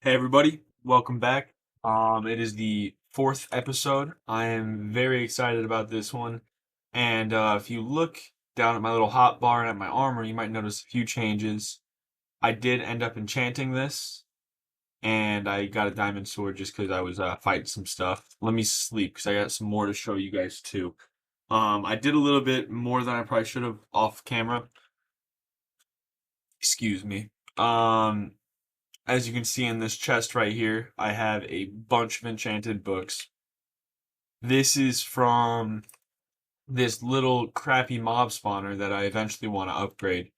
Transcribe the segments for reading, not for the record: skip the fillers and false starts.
Hey everybody, welcome back. It is the fourth episode. I am very excited about this one. And if you look down at my little hotbar and at my armor, you might notice a few changes. I did end up enchanting this, and I got a diamond sword just because I was fighting some stuff. Let me sleep because I got some more to show you guys too. I did a little bit more than I probably should have off camera. Excuse me. As you can see in this chest right here, I have a bunch of enchanted books. This is from this little crappy mob spawner that I eventually want to upgrade.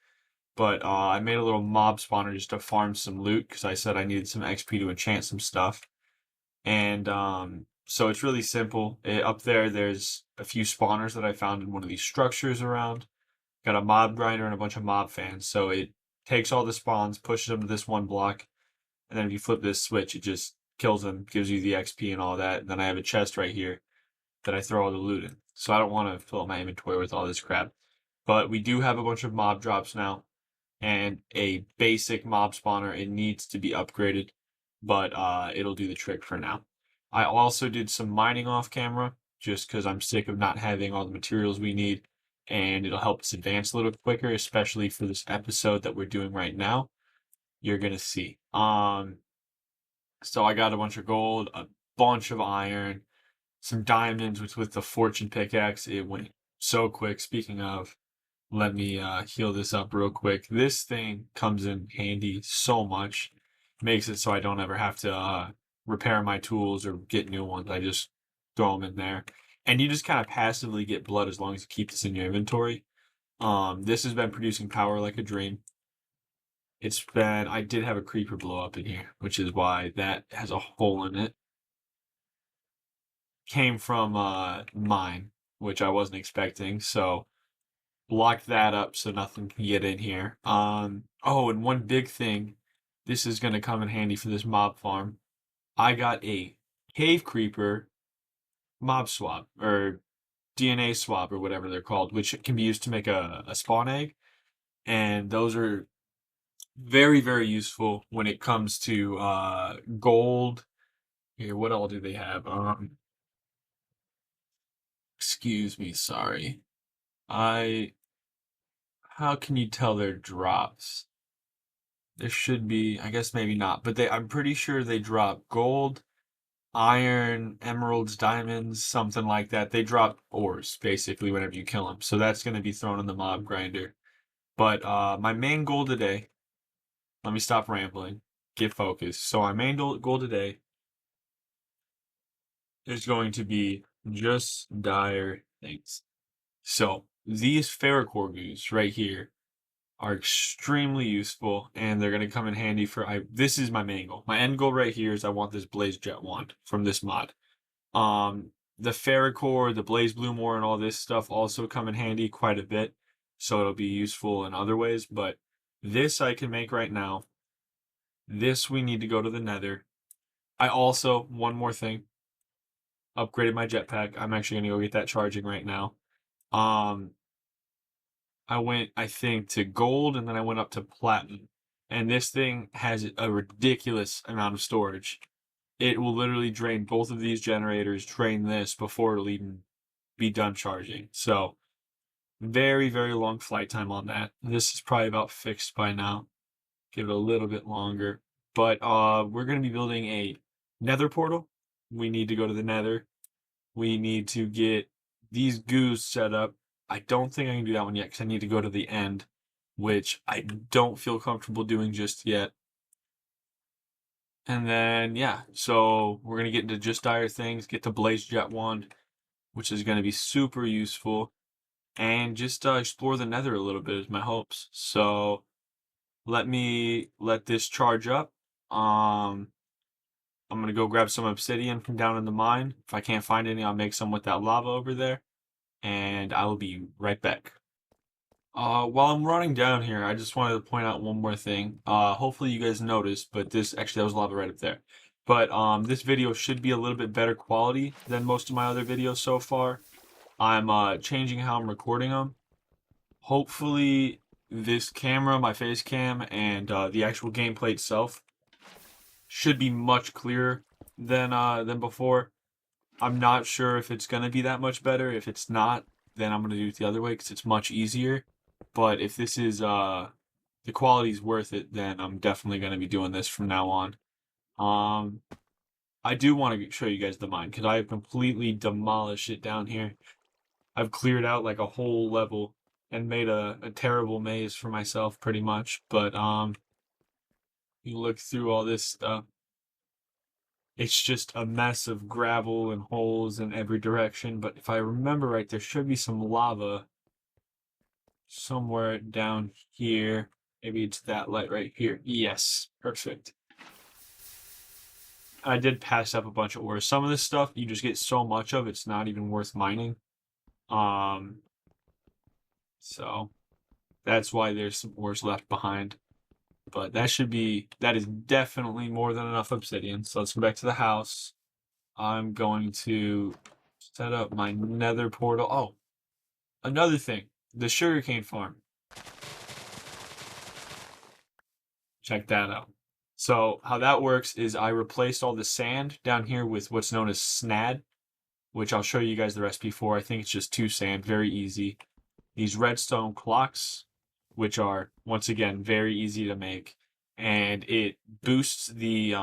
But I made a little mob spawner just to farm some loot because I said I needed some XP to enchant some stuff. And so it's really simple. Up there, there's a few spawners that I found in one of these structures around. Got a mob grinder and a bunch of mob fans. So it takes all the spawns, pushes them to this one block, and then if you flip this switch, it just kills them, gives you the XP and all that. And then I have a chest right here that I throw all the loot in. So I don't want to fill up my inventory with all this crap. But we do have a bunch of mob drops now and a basic mob spawner. It needs to be upgraded, but it'll do the trick for now. I also did some mining off camera just because I'm sick of not having all the materials we need, and it'll help us advance a little quicker, especially for this episode that we're doing right now. You're gonna see. So I got a bunch of gold, a bunch of iron, some diamonds, which with the fortune pickaxe, it went so quick. Speaking of, let me heal this up real quick. This thing comes in handy so much. Makes it so I don't ever have to repair my tools or get new ones. I just throw them in there. And you just kind of passively get blood as long as you keep this in your inventory. This has been producing power like a dream. I did have a creeper blow up in here, which is why that has a hole in it. Came from mine, which I wasn't expecting, so blocked that up so nothing can get in here. Oh, and one big thing, this is gonna come in handy for this mob farm. I got a cave creeper mob swap or DNA swap or whatever they're called, which can be used to make a spawn egg. And those are very, very useful when it comes to gold. Here, what all do they have? Excuse me, sorry. I How can you tell their drops? There should be, I guess maybe not, but I'm pretty sure they drop gold, iron, emeralds, diamonds, something like that. They drop ores basically whenever you kill them. So that's going to be thrown in the mob grinder. But my main goal today, let me stop rambling, get focused. So my main goal today is going to be just dire things. So these ferrocore goos right here are extremely useful, and they're going to come in handy for this is my main goal. My end goal right here is I want this blaze jet wand from this mod. The ferrocore, the blaze bloom ore, and all this stuff also come in handy quite a bit, so it'll be useful in other ways, but this I can make right now. This we need to go to the nether. I also, one more thing, upgraded my jetpack. I'm actually going to go get that charging right now. um I went, I think, to gold and then I went up to platinum. And this thing has a ridiculous amount of storage. It will literally drain both of these generators, drain this before it'll even be done charging. So, very, very long flight time on that. This is probably about fixed by now. Give it a little bit longer. But we're going to be building a nether portal. We need to go to the nether. We need to get these goos set up. I don't think I can do that one yet because I need to go to the end, which I don't feel comfortable doing just yet. And then, yeah, so we're going to get into just dire things, get the Blaze Jet Wand, which is going to be super useful, and just explore the nether a little bit is my hopes. So let me let this charge up. I'm going to go grab some obsidian from down in the mine. If I can't find any, I'll make some with that lava over there, and I will be right back. While I'm running down here, I just wanted to point out one more thing. Hopefully you guys noticed, but that was lava right up there. But this video should be a little bit better quality than most of my other videos so far. I'm changing how I'm recording them. Hopefully this camera, my face cam, and the actual gameplay itself should be much clearer than before. I'm not sure if it's gonna be that much better. If it's not, then I'm gonna do it the other way because it's much easier. But if this is the quality's worth it, then I'm definitely gonna be doing this from now on. Um, I do want to show you guys the mine because I have completely demolished it down here. I've cleared out like a whole level and made a terrible maze for myself pretty much. But you look through all this stuff, it's just a mess of gravel and holes in every direction. But if I remember right, there should be some lava somewhere down here. Maybe it's that light right here. Yes, perfect. I did pass up a bunch of ores. Some of this stuff you just get so much of it's not even worth mining. Um, so that's why there's some ores left behind. But that is definitely more than enough obsidian. So let's go back to the house. I'm going to set up my nether portal. Oh, another thing, the sugarcane farm. Check that out. So how that works is I replaced all the sand down here with what's known as snad, which I'll show you guys the recipe for. I think it's just 2 sand, very easy. These redstone clocks, which are once again very easy to make, and it boosts the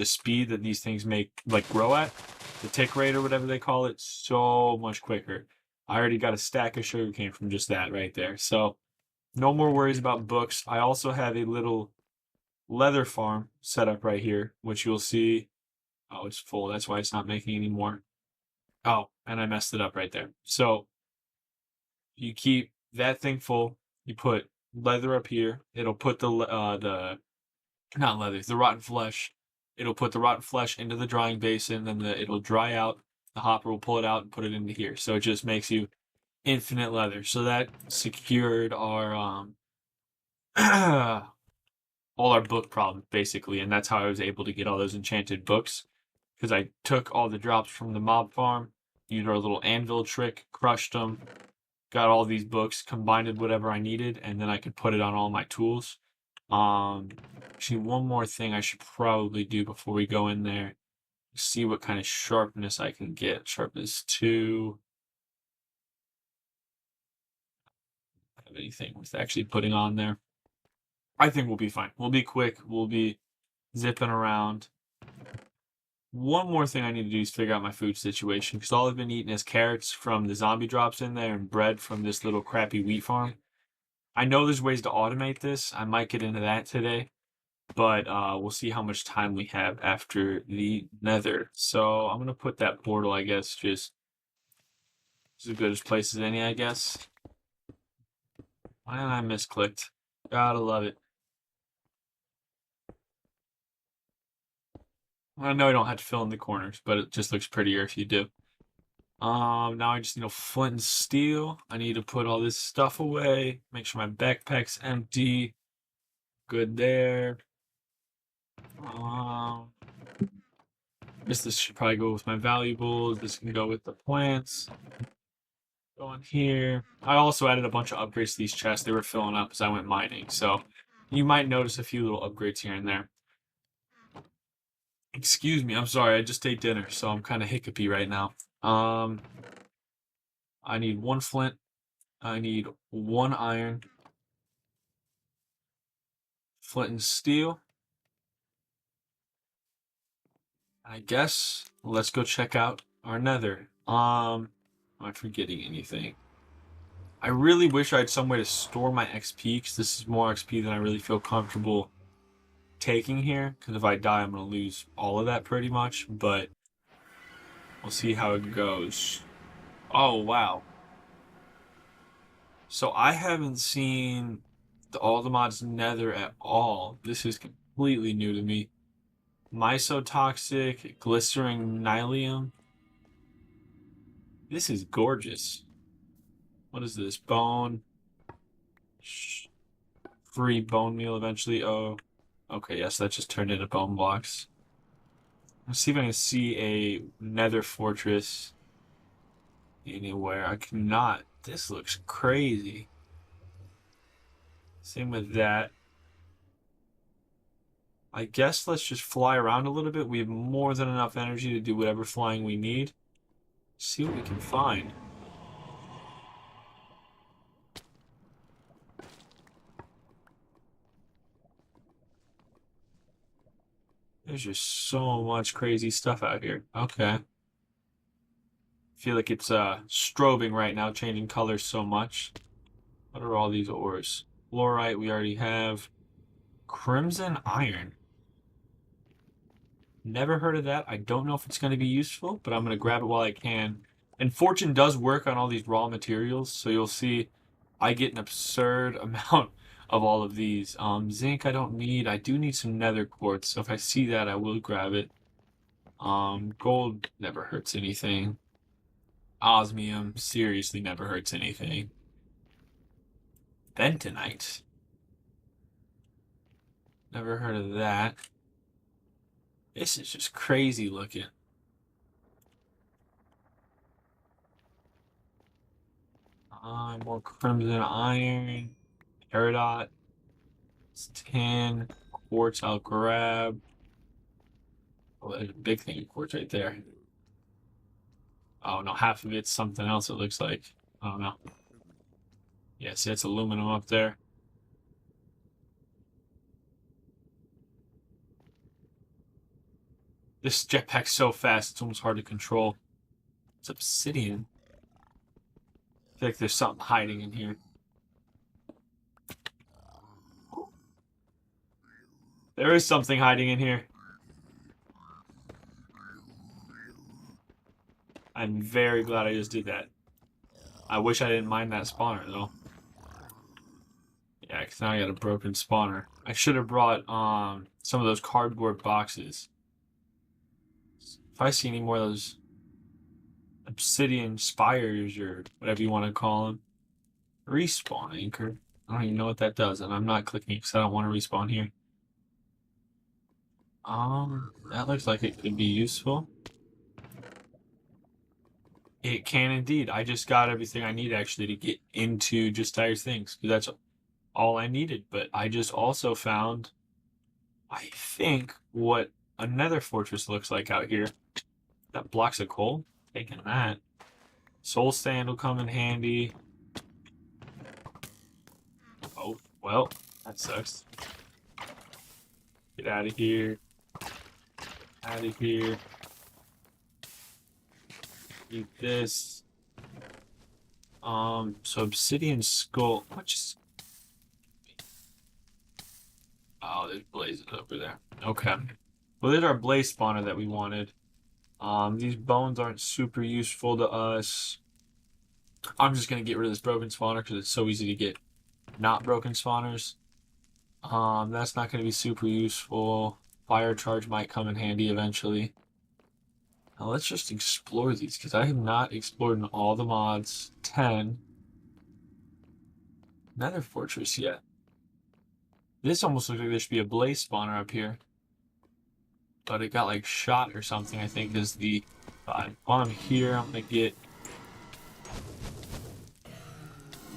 speed that these things grow at, the tick rate or whatever they call it, so much quicker. I already got a stack of sugarcane from just that right there. So no more worries about books. I also have a little leather farm set up right here, which you'll see. Oh, it's full. That's why it's not making any more. Oh, and I messed it up right there. So you keep that thing full. You put leather up here. It'll put the not leather, the rotten flesh. It'll put the rotten flesh into the drying basin, then it'll dry out. The hopper will pull it out and put it into here. So it just makes you infinite leather. So that secured our all our book problems basically, and that's how I was able to get all those enchanted books because I took all the drops from the mob farm, used our little anvil trick, crushed them, got all these books, combined whatever I needed, and then I could put it on all my tools. Actually, one more thing I should probably do before we go in there. See what kind of sharpness I can get. Sharpness 2. Have anything with actually putting on there. I think we'll be fine. We'll be quick. We'll be zipping around. One more thing I need to do is figure out my food situation because all I've been eating is carrots from the zombie drops in there and bread from this little crappy wheat farm. I know there's ways to automate this. I might get into that today, but we'll see how much time we have after the nether. So I'm gonna put that portal, I guess, just as good as place as any, I guess. Why did I misclicked? Gotta love it. I know I don't have to fill in the corners, but it just looks prettier if you do. Now I just need a flint and steel. I need to put all this stuff away. Make sure my backpack's empty. Good there. Um, this should probably go with my valuables. This can go with the plants. Go in here. I also added a bunch of upgrades to these chests. They were filling up as I went mining, so you might notice a few little upgrades here and there. Excuse me, I'm sorry. I just ate dinner, so I'm kind of hiccupy right now. I need 1 flint. I need 1 iron. Flint and steel. I guess let's go check out our nether. Am I forgetting anything? I really wish I had some way to store my XP because this is more XP than I really feel comfortable taking here. Because if I die, I'm going to lose all of that pretty much. But we'll see how it goes. Oh, wow. So I haven't seen all the mods nether at all. This is completely new to me. Mysotoxic, glistering nylium. This is gorgeous. What is this? Bone. Free bone meal eventually. Oh, okay. Yes, that just turned into bone blocks. Let's see if I can see a nether fortress anywhere. I cannot. This looks crazy. Same with that. I guess let's just fly around a little bit. We have more than enough energy to do whatever flying we need. See what we can find. There's just so much crazy stuff out here. Okay. Feel like it's strobing right now, changing colors so much. What are all these ores? Fluorite we already have. Crimson iron. Never heard of that. I don't know if it's going to be useful, but I'm going to grab it while I can. And Fortune does work on all these raw materials, so you'll see I get an absurd amount of all of these. Zinc I don't need. I do need some nether quartz, so if I see that, I will grab it. Gold never hurts anything. Osmium seriously never hurts anything. Bentonite. Never heard of that. This is just crazy looking. More crimson iron. Peridot. It's tin. Quartz I'll grab. Oh, there's a big thing of quartz right there. Oh no, half of it's something else it looks like. I don't know. Yeah, see that's aluminum up there. This jetpack's so fast, it's almost hard to control. It's obsidian. I feel like there's something hiding in here. There is something hiding in here. I'm very glad I just did that. I wish I didn't mind that spawner, though. Yeah, because now I got a broken spawner. I should have brought some of those cardboard boxes. If I see any more of those obsidian spires or whatever you want to call them. Respawn anchor. I don't even know what that does, and I'm not clicking because I don't want to respawn here. That looks like it could be useful. It can indeed. I just got everything I need actually to get into just dire things because that's all I needed. But I just also found, I think, what a nether fortress looks like out here. That blocks of coal. Taking that. Soul stand will come in handy. Oh, well, that sucks. Get out of here. Out of here. Eat this. So obsidian skull. What just? Oh, there's blazes over there. Okay. Well, there's our blaze spawner that we wanted. These bones aren't super useful to us. I'm just gonna get rid of this broken spawner because it's so easy to get not broken spawners. That's not gonna be super useful. Fire charge might come in handy eventually. Now let's just explore these because I have not explored in all the mods. 10. Nether fortress yet. This almost looks like there should be a blaze spawner up here. But it got like shot or something, I think is the vibe. While I'm here, I'm gonna get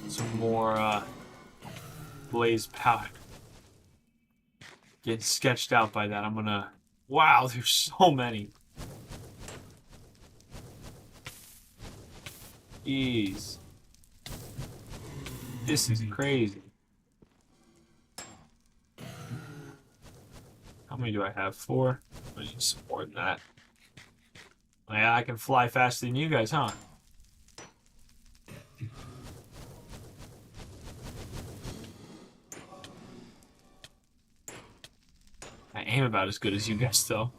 some more blaze powder. Get sketched out by that. I'm gonna. Wow, there's so many. Jeez. This is crazy. How many do I have? 4? I need some more than that. Yeah, I can fly faster than you guys, huh? I aim about as good as you guys, though.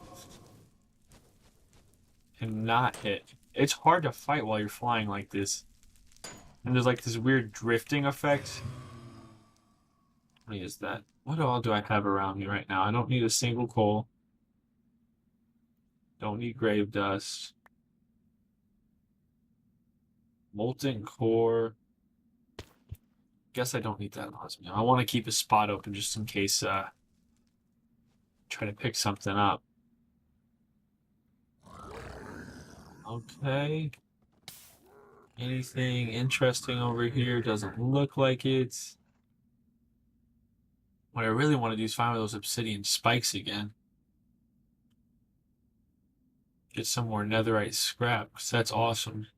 Cannot hit. It's hard to fight while you're flying like this. And there's like this weird drifting effect. What is that? What all do I have around me right now? I don't need a single coal. Don't need grave dust. Molten core. Guess I don't need that osmium. I want to keep a spot open just in case try to pick something up. Okay. Anything interesting over here? Doesn't look like it. What I really want to do is find those obsidian spikes again. Get some more netherite scrap, because that's awesome.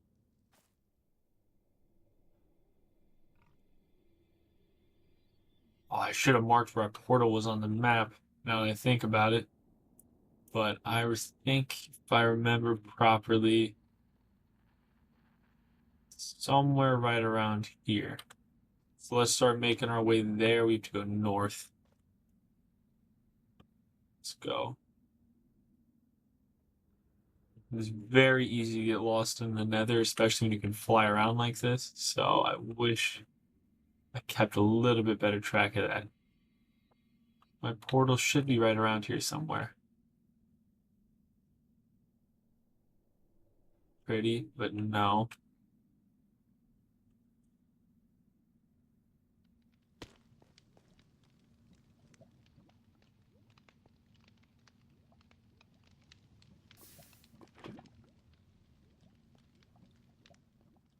Oh, I should have marked where a portal was on the map, now that I think about it. But I think, if I remember properly, somewhere right around here. So let's start making our way there. We have to go north. Let's go. It's very easy to get lost in the nether, especially when you can fly around like this. So I wish I kept a little bit better track of that. My portal should be right around here somewhere. Pretty, but no.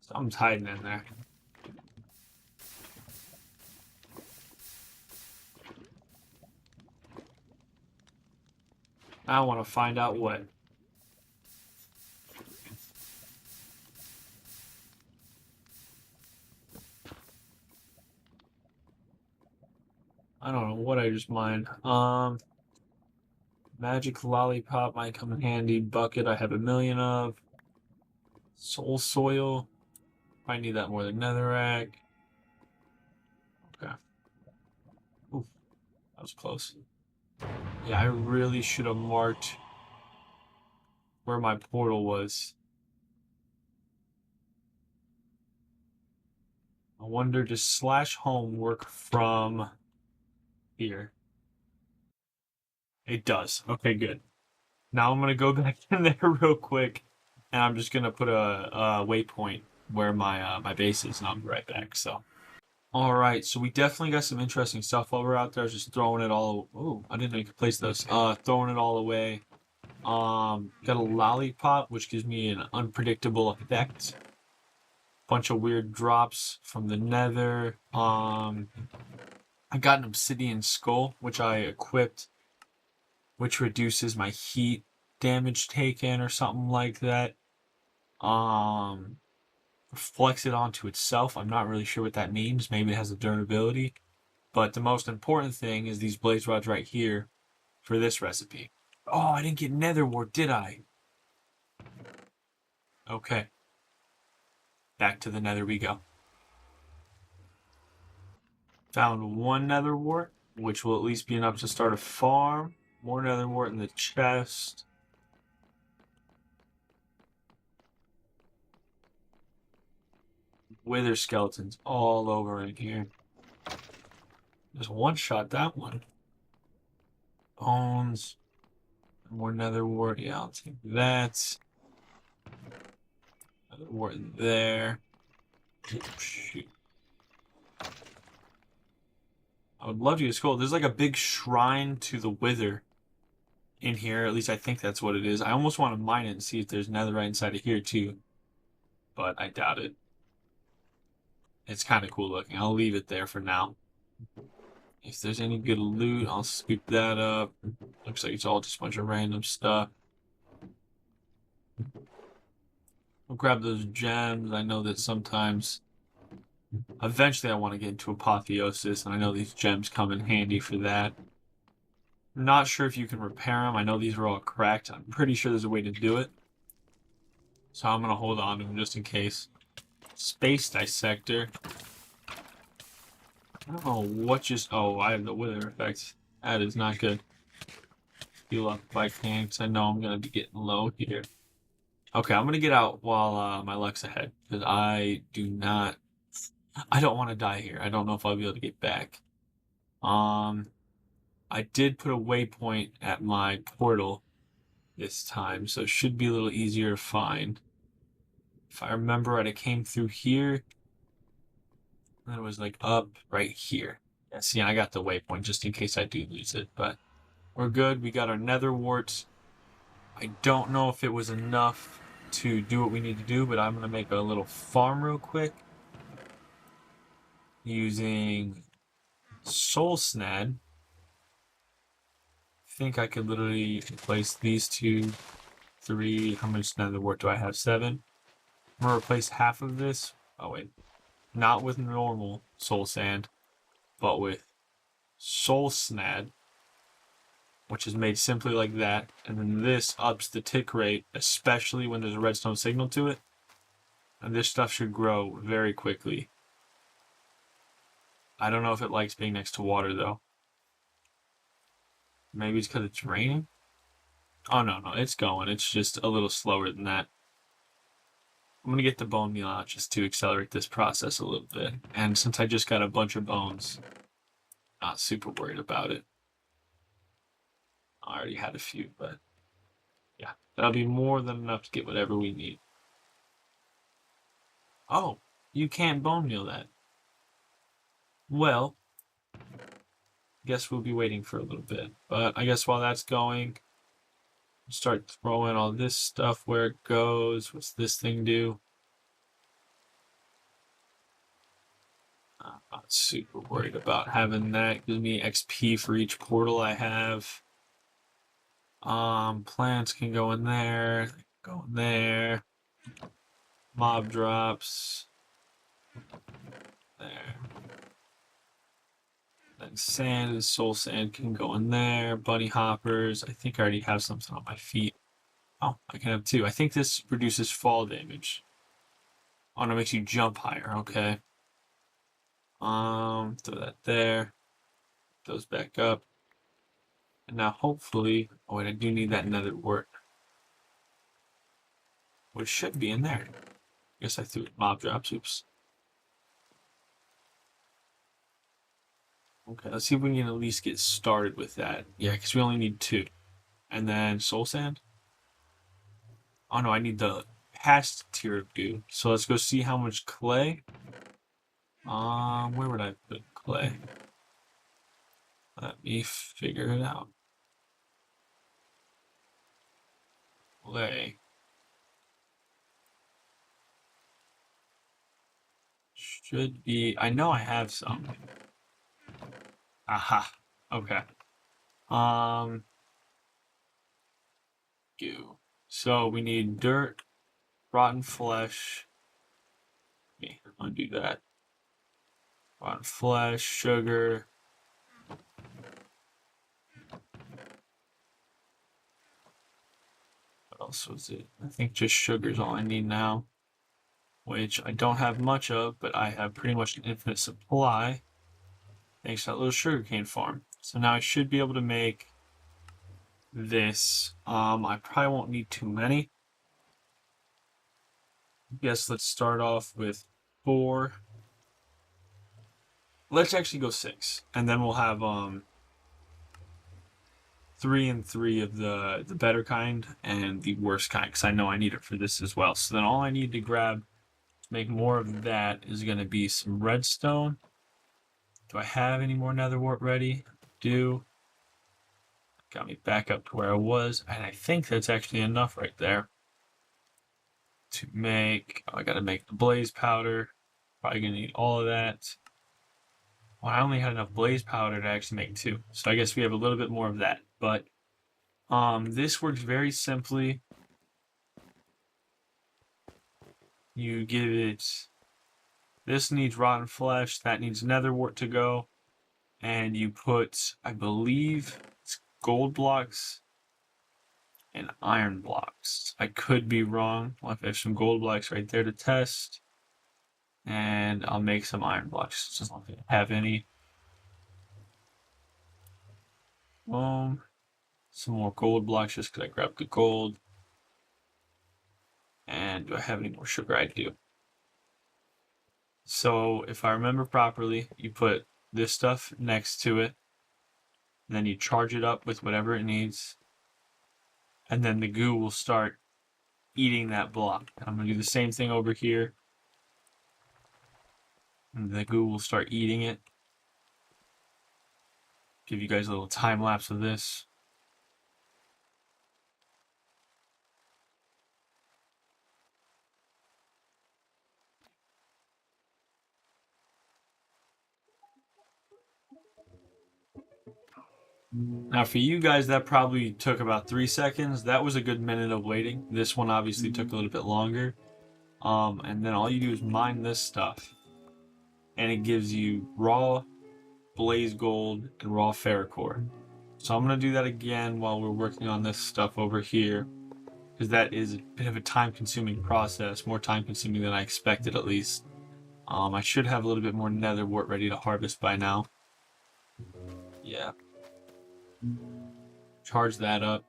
Something's hiding in there. I want to find out what. I don't know what I just mined. Magic lollipop might come in handy. Bucket I have a million of. Soul soil. I need that more than netherrack. Okay. Ooh, that was close. Yeah, I really should have marked where my portal was. I wonder, does slash home work from here? It does. Okay, good. Now I'm gonna go back in there real quick, and I'm just gonna put a waypoint where my base is, and I'll be right back. So, all right. So we definitely got some interesting stuff while we're out there. Just throwing it all. Oh, I didn't know you could place those. Throwing it all away. Got a lollipop, which gives me an unpredictable effect. Bunch of weird drops from the nether. I got an obsidian skull, which I equipped, which reduces my heat damage taken or something like that. Um, Flex it onto itself. I'm not really sure what that means. Maybe it has a durability. But the most important thing is these blaze rods right here for this recipe. Oh, I didn't get nether wart, did I? Okay. Back to the nether we go. Found one nether wart, which will at least be enough to start a farm. More nether wart in the chest. Wither skeletons all over in here. Just one shot that one. Bones. More nether wart. Yeah, I'll take that. Nether wart there. Shoot. I would love to get a skull. There's like a big shrine to the Wither in here. At least I think that's what it is. I almost want to mine it and see if there's netherite inside of here too. But I doubt it. It's kind of cool looking. I'll leave it there for now. If there's any good loot, I'll scoop that up. Looks like it's all just a bunch of random stuff. I'll grab those gems. I know that sometimes, eventually I want to get into apotheosis, and I know these gems come in handy for that. I'm not sure if you can repair them. I know these are all cracked. I'm pretty sure there's a way to do it. So I'm going to hold on to them just in case. Space Dissector. I don't know what just... Oh, I have the wither effect. That is not good. Heal up if I can, because I know I'm going to be getting low here. Okay, I'm going to get out while my luck's ahead, because I don't want to die here. I don't know if I'll be able to get back. I did put a waypoint at my portal this time, so it should be a little easier to find. If I remember right, I came through here, and it was like up right here. Yeah, see, I got the waypoint just in case I do lose it, but we're good. We got our nether warts. I don't know if it was enough to do what we need to do, but I'm going to make a little farm real quick using soul snad. think I could literally replace these two, three. How much nether wart do I have? 7. I'm gonna replace half of this. Oh wait, not with normal soul sand, but with soul snad, which is made simply like that. And then this ups the tick rate, especially when there's a redstone signal to it. And this stuff should grow very quickly. I don't know if it likes being next to water though. Maybe it's because it's raining? Oh no, it's going. It's just a little slower than that. I'm gonna get the bone meal out just to accelerate this process a little bit. And since I just got a bunch of bones, not super worried about it. I already had a few, but yeah, that'll be more than enough to get whatever we need. Oh, you can't bone meal that. Well, guess we'll be waiting for a little bit. But I guess while that's going, start throwing all this stuff where it goes. What's this thing do? I'm not super worried about having that. Gives me XP for each portal I have. Plants can go in there. Go in there. Mob drops. There. Then sand and soul sand can go in there. Bunny hoppers. I think I already have something on my feet. Oh, I can have 2. I think this reduces fall damage. Oh, no, it makes you jump higher. Okay. Throw that there. Those back up. And now hopefully, oh wait, I do need that nether wart. Which should be in there. I guess I threw it mob drops, oops. Okay, let's see if we can at least get started with that. Yeah, because we only need 2. And then soul sand? Oh no, I need the past tier of goo. So let's go see how much clay. Where would I put clay? Let me figure it out. Clay. Should be, I know I have some. Aha. Okay. Um, Goo. So we need dirt, rotten flesh. Let me undo that. Rotten flesh, sugar. What else was it? I think just sugar's all I need now. Which I don't have much of, but I have pretty much an infinite supply. Thanks to that little sugarcane farm. So now I should be able to make this. I probably won't need too many. Guess let's start off with 4. Let's actually go 6, and then we'll have 3 and 3 of the better kind and the worst kind, because I know I need it for this as well. So then all I need to grab to make more of that is going to be some redstone. Do I have any more nether wart ready? Do. Got me back up to where I was, and I think that's actually enough right there to make. Oh, I got to make the blaze powder. Probably gonna need all of that. Well, I only had enough blaze powder to actually make 2, so I guess we have a little bit more of that. But this works very simply. You give it. This needs rotten flesh. That needs nether wart to go, and you put, I believe, it's gold blocks and iron blocks. I could be wrong. I'll have some gold blocks right there to test. And I'll make some iron blocks. Just don't have any. Some more gold blocks just because I grabbed the gold. And do I have any more sugar? I do. So if I remember properly, you put this stuff next to it. And then you charge it up with whatever it needs. And then the goo will start eating that block. I'm going to do the same thing over here. And the goo will start eating it. Give you guys a little time lapse of this. Now, for you guys, that probably took about 3 seconds. That was a good minute of waiting. This one obviously took a little bit longer. And then all you do is mine this stuff, and it gives you raw blaze gold and raw ferrocore. So I'm gonna do that again while we're working on this stuff over here, because that is a bit of a time-consuming process, more time-consuming than I expected at least. I should have a little bit more nether wart ready to harvest by now. Yeah. Charge that up.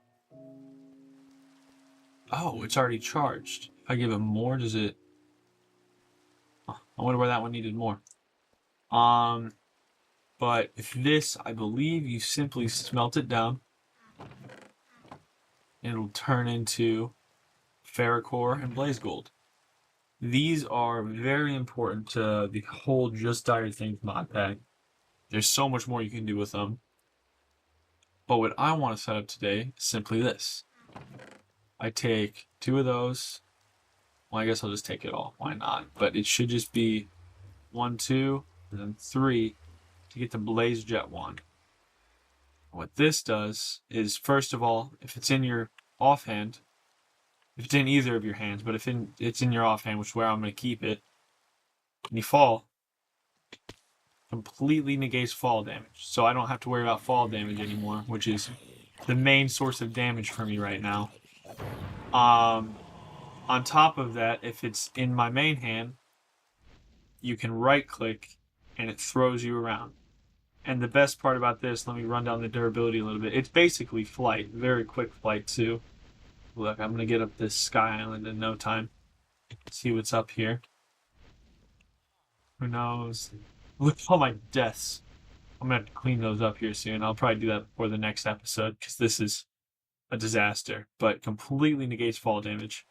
Oh, it's already charged. If I give it more, does it... Oh, I wonder where that one needed more. But if this, I believe you simply smelt it down, and it'll turn into ferrocore and blaze gold. These are very important to the whole Just Dire Things mod pack. There's so much more you can do with them. But what I want to set up today is simply this. I take 2 of those. Well, I guess I'll just take it all. Why not? But it should just be 1, 2, and then 3 to get the Blaze Jet wand. What this does is, first of all, if it's in your offhand, if it's in either of your hands, but if it's in your offhand, which is where I'm going to keep it, and you fall, completely negates fall damage. So I don't have to worry about fall damage anymore, which is the main source of damage for me right now. On top of that, if it's in my main hand, you can right click and it throws you around. And the best part about this, let me run down the durability a little bit. It's basically flight, very quick flight too. Look, I'm going to get up this sky island in no time. See what's up here. Who knows? Look at all my deaths. I'm going to have to clean those up here soon. I'll probably do that before the next episode, because this is a disaster. But completely negates fall damage.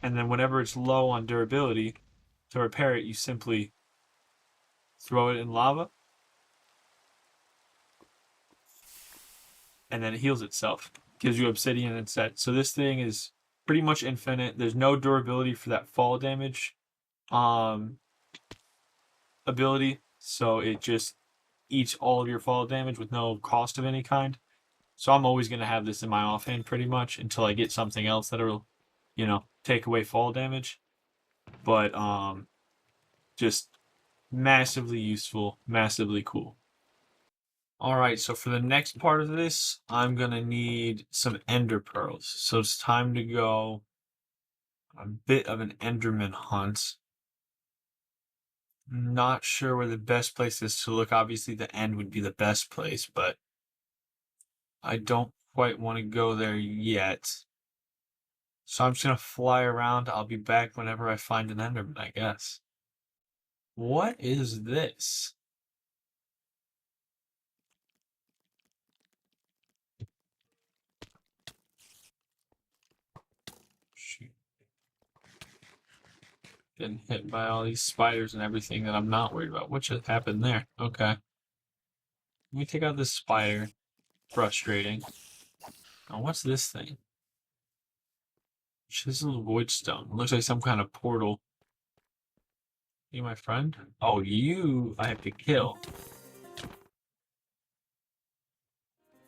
And then whenever it's low on durability, to repair it, you simply throw it in lava. And then it heals itself. Gives you obsidian instead. So this thing is pretty much infinite. There's no durability for that fall damage ability. So it just eats all of your fall damage with no cost of any kind. So I'm always going to have this in my offhand pretty much until I get something else that'll, take away fall damage. But just massively useful, massively cool. Alright, so for the next part of this, I'm going to need some ender pearls. So it's time to go a bit of an enderman hunt. Not sure where the best place is to look. Obviously, the end would be the best place, but I don't quite want to go there yet. So I'm just going to fly around. I'll be back whenever I find an enderman, I guess. What is this? Shoot. Getting hit by all these spiders and everything that I'm not worried about. What just happened there? Okay. Let me take out this spider. Frustrating. Now, what's this thing? Chiseled void stone. It looks like some kind of portal. You my friend? Oh, you I have to kill.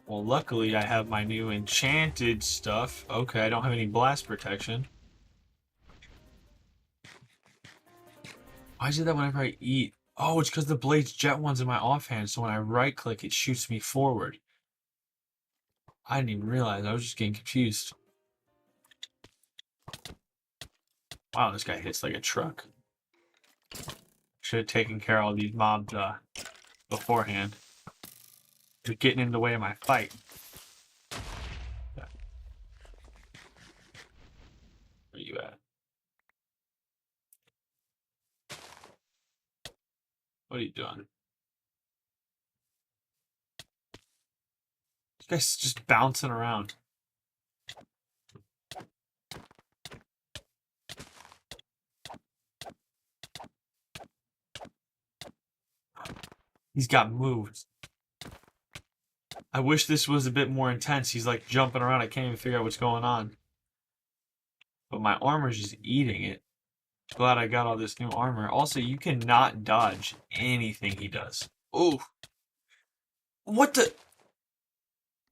Well, luckily I have my new enchanted stuff. Okay, I don't have any blast protection. Why is it that whenever I eat... Oh, it's because the blade's jet one's in my offhand, so when I right click, it shoots me forward. I didn't even realize. I was just getting confused. Wow, this guy hits like a truck. Should have taken care of all these mobs beforehand. They're getting in the way of my fight. Where you at? What are you doing? This guy's just bouncing around. He's got moves. I wish this was a bit more intense. He's like jumping around. I can't even figure out what's going on. But my armor's just eating it. Glad I got all this new armor. Also, you cannot dodge anything he does. Ooh. What the?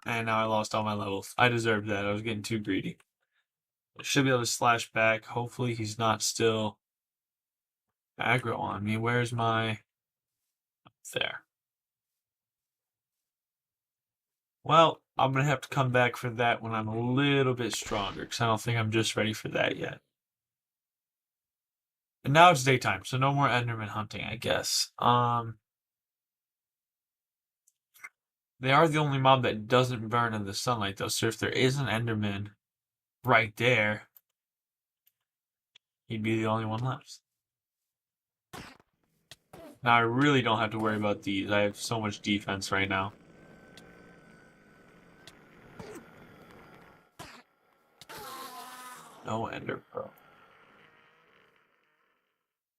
And now I lost all my levels. I deserved that. I was getting too greedy. I should be able to slash back. Hopefully he's not still aggro on me. Where's my... There. Well, I'm going to have to come back for that when I'm a little bit stronger, because I don't think I'm just ready for that yet. And now it's daytime, so no more Enderman hunting, I guess. They are the only mob that doesn't burn in the sunlight, though, so if there is an Enderman right there, he'd be the only one left. Now, I really don't have to worry about these. I have so much defense right now. No Ender Pearl.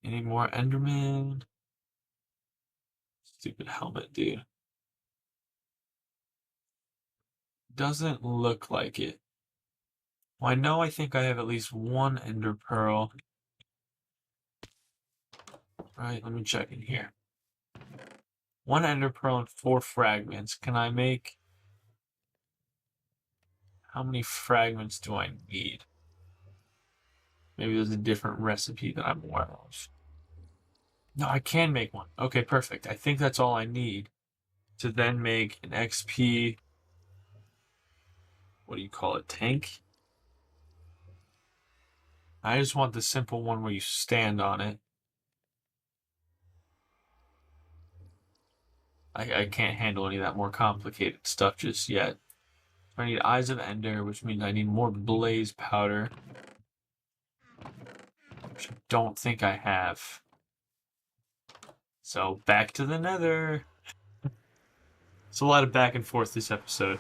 Any more Enderman? Stupid helmet, dude. Doesn't look like it. Well, I know I think I have at least one Ender Pearl. Alright, let me check in here. One Ender Pearl and 4 fragments. Can I make... How many fragments do I need? Maybe there's a different recipe that I'm aware of. No, I can make one. Okay, perfect. I think that's all I need to then make an XP... What do you call it? Tank? I just want the simple one where you stand on it. I can't handle any of that more complicated stuff just yet. I need Eyes of Ender, which means I need more blaze powder. Which I don't think I have. So back to the Nether. It's a lot of back and forth this episode.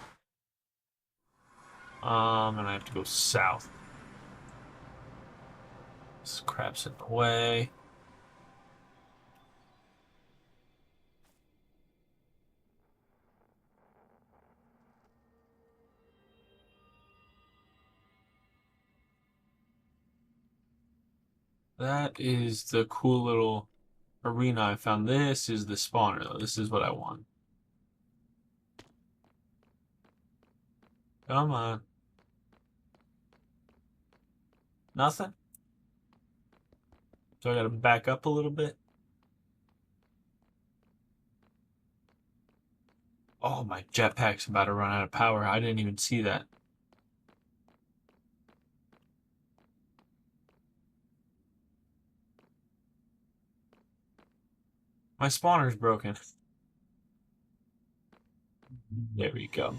And I have to go south. This crap's in the way. That is the cool little arena I found. This is the spawner, though. This is what I want. Come on. Nothing? So I gotta back up a little bit. Oh, my jetpack's about to run out of power. I didn't even see that. My spawner's broken. There we go.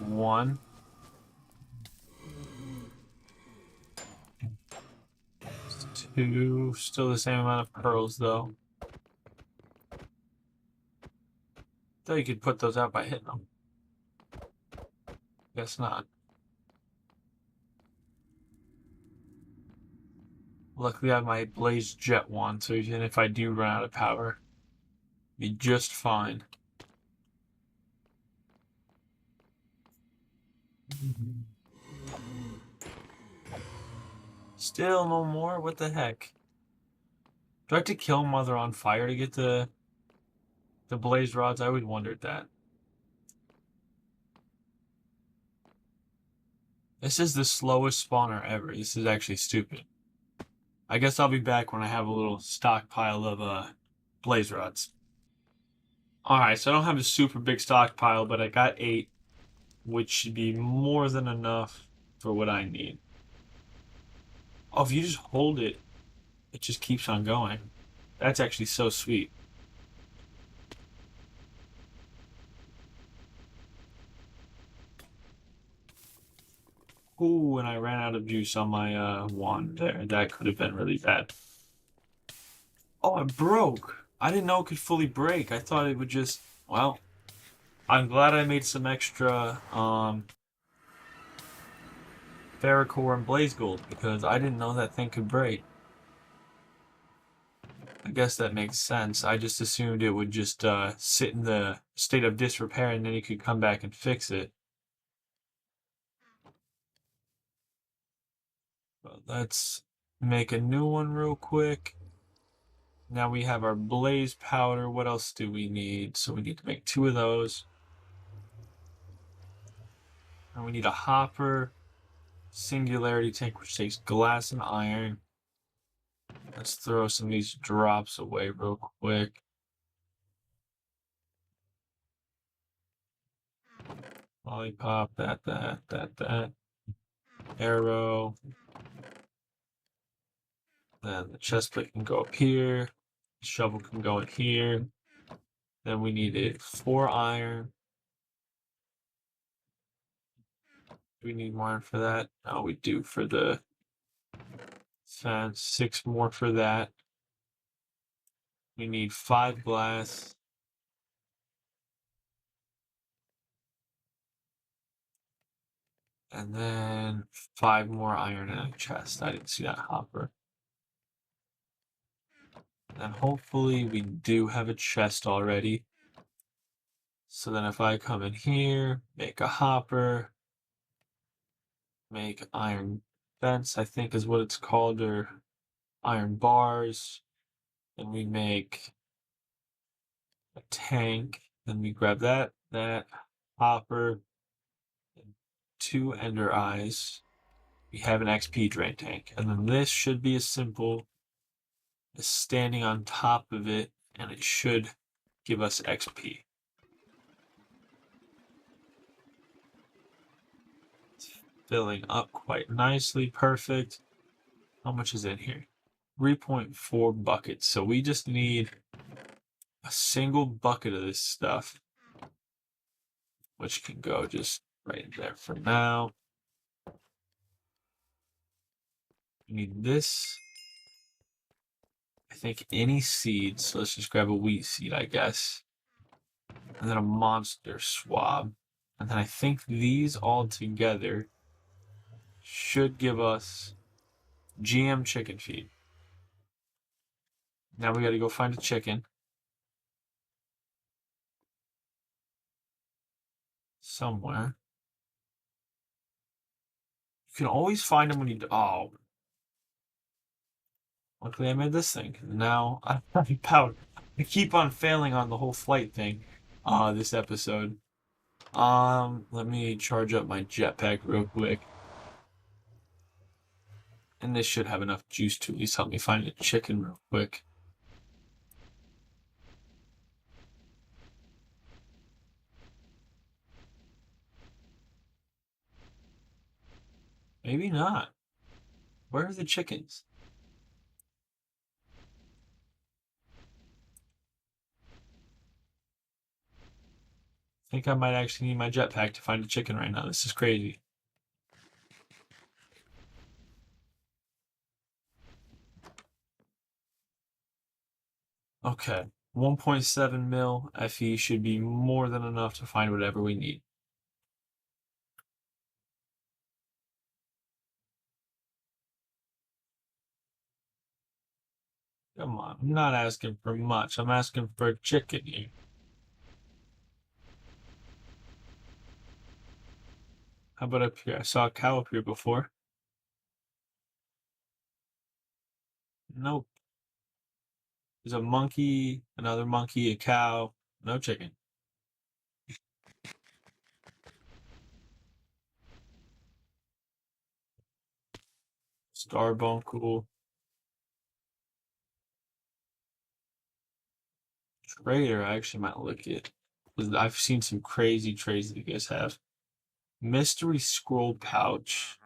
1. 2. Still the same amount of pearls, though. Thought you could put those out by hitting them. Guess not. Luckily, I have my Blaze Jet wand, so even if I do run out of power, be just fine. Still no more? What the heck? Do I have to kill Mother on fire to get the blaze rods? I always wondered that. This is the slowest spawner ever. This is actually stupid. I guess I'll be back when I have a little stockpile of blaze rods. Alright, so I don't have a super big stockpile, but I got 8, which should be more than enough for what I need. Oh, if you just hold it, it just keeps on going. That's actually so sweet. Ooh, and I ran out of juice on my wand there. That could have been really bad. Oh, it broke. I didn't know it could fully break. I thought it would just... Well, I'm glad I made some extra ferrocore and blaze gold, because I didn't know that thing could break. I guess that makes sense. I just assumed it would just sit in the state of disrepair and then you could come back and fix it. But let's make a new one real quick. Now we have our blaze powder. What else do we need? So we need to make 2 of those. And we need a hopper, singularity tank, which takes glass and iron. Let's throw some of these drops away real quick. Lollipop, that. Arrow. Then the chest plate can go up here. Shovel can go in here. Then we needed 4 iron. Do we need more iron for that? No, we do for the fence. 6 more for that. We need 5 glass. And then 5 more iron in a chest. I didn't see that hopper. And hopefully we do have a chest already. So then if I come in here, make a hopper, make iron vents, I think is what it's called, or iron bars. Then we make a tank. Then we grab that hopper, and 2 ender eyes. We have an XP drain tank. And then this should be as simple as standing on top of it, and it should give us XP. It's filling up quite nicely. Perfect. How much is in here? 3.4 buckets. So we just need a single bucket of this stuff, which can go just right in there for now. We need this. I think any seeds. So let's just grab a wheat seed, I guess. And then a monster swab. And then I think these all together should give us GM chicken feed. Now we gotta go find a chicken. Somewhere. You can always find them when you... Oh. Luckily I made this thing. Now I'm powered. I keep on failing on the whole flight thing. This episode. Let me charge up my jetpack real quick. And this should have enough juice to at least help me find a chicken real quick. Maybe not. Where are the chickens? I think I might actually need my jetpack to find a chicken right now. This is crazy. Okay. 1.7 mil FE should be more than enough to find whatever we need. Come on, I'm not asking for much. I'm asking for a chicken here. How about up here? I saw a cow up here before. Nope. There's a monkey, another monkey, a cow. No chicken. Starbone, cool. Trader, I actually might look at. I've seen some crazy trades that you guys have. Mystery scroll pouch.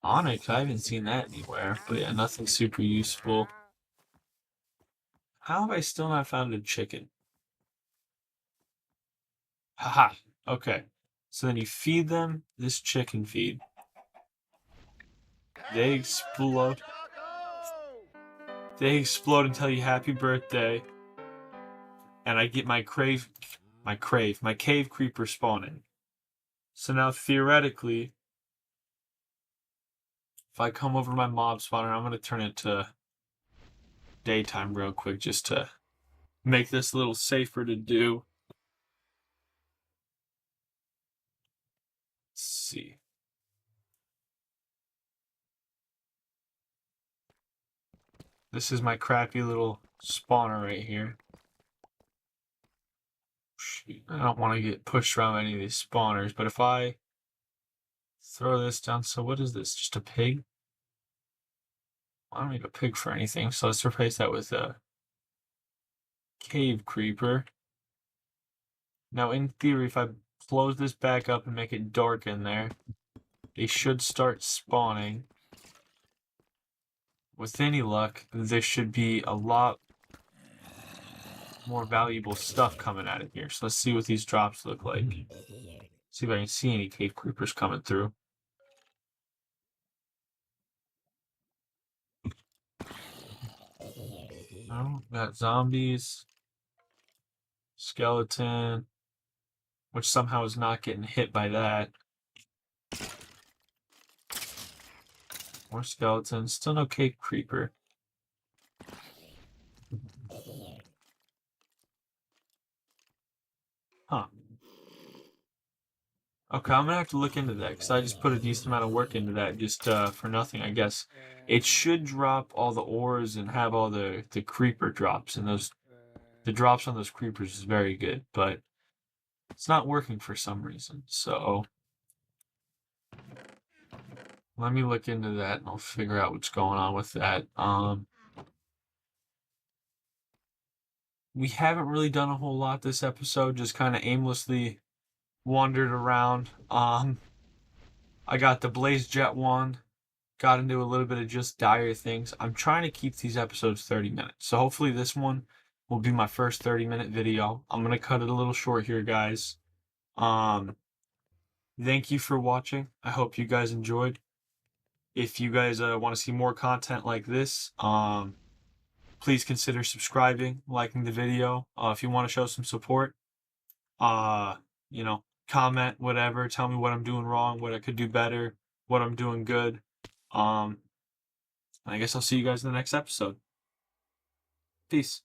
Onyx, I haven't seen that anywhere. But yeah, nothing super useful. How have I still not found a chicken? Haha. Okay. So then you feed them this chicken feed. They explode. They explode and tell you happy birthday. And I get my cave creeper spawning. So now theoretically, if I come over to my mob spawner, I'm gonna turn it to daytime real quick just to make this a little safer to do. Let's see. This is my crappy little spawner right here. Shoot, I don't want to get pushed around any of these spawners, but if I throw this down. So what is this? Just a pig? I don't need a pig for anything, so let's replace that with a cave creeper. Now, in theory, if I close this back up and make it dark in there, they should start spawning. With any luck, there should be a lot more valuable stuff coming out of here. So let's see what these drops look like. See if I can see any cave creepers coming through. Oh, got zombies. Skeleton. Which somehow is not getting hit by that. More skeletons. Still no cave creeper. Huh. Okay, I'm gonna have to look into that because I just put a decent amount of work into that just for nothing, I guess. It should drop all the ores and have all the creeper drops, and the drops on those creepers is very good, but it's not working for some reason. So let me look into that and I'll figure out what's going on with that. We haven't really done a whole lot this episode, just kind of aimlessly wandered around. I got the Blaze Jet wand, got into a little bit of just dire things. I'm trying to keep these episodes 30 minutes. So hopefully this one will be my first 30-minute video. I'm going to cut it a little short here, guys. Thank you for watching. I hope you guys enjoyed. If you guys want to see more content like this, please consider subscribing, liking the video. If you want to show some support, you know, comment, whatever. Tell me what I'm doing wrong, what I could do better, what I'm doing good. I guess I'll see you guys in the next episode. Peace.